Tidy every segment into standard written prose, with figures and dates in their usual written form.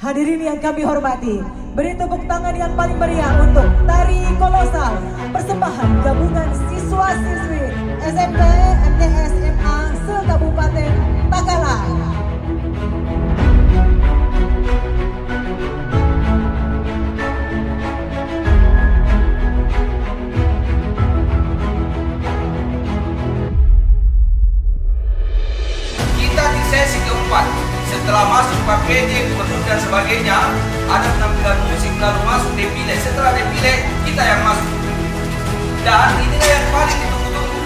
Hadirin yang kami hormati, beri tepuk tangan yang paling meriah untuk Tari Kolosal, persembahan gabungan siswa-siswi SMP MTS MA se-Kabupaten Bakalan. Kita di sesi keempat. Setelah masuk PPJ, gubernur dan sebagainya, ada penampilan musik lalu masuk defile. Setelah defile, kita yang masuk. Dan inilah yang paling ditunggu-tunggu.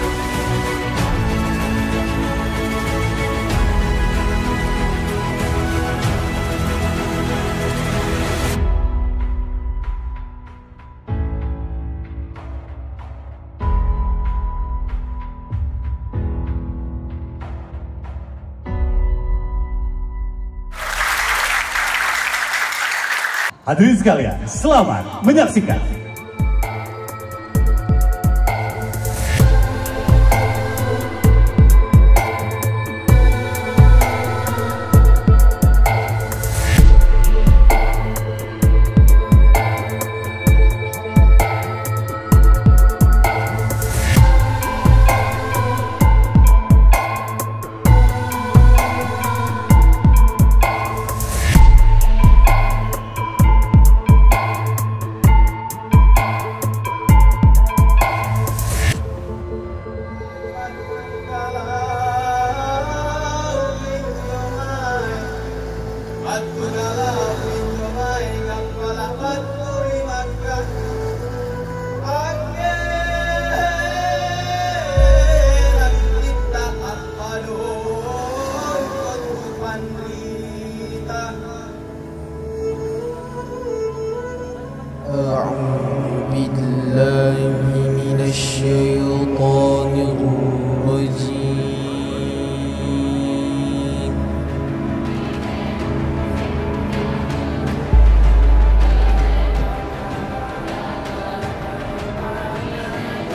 Hadirin sekalian, selamat menyaksikan. أعوذ بالله من الشيطان الرجيم.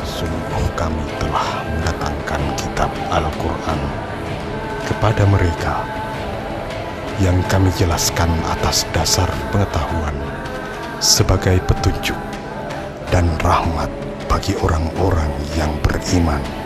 Sungguh kami telah mendatangkan kitab Al-Quran kepada mereka yang kami jelaskan atas dasar pengetahuan sebagai petunjuk dan rahmat bagi orang-orang yang beriman.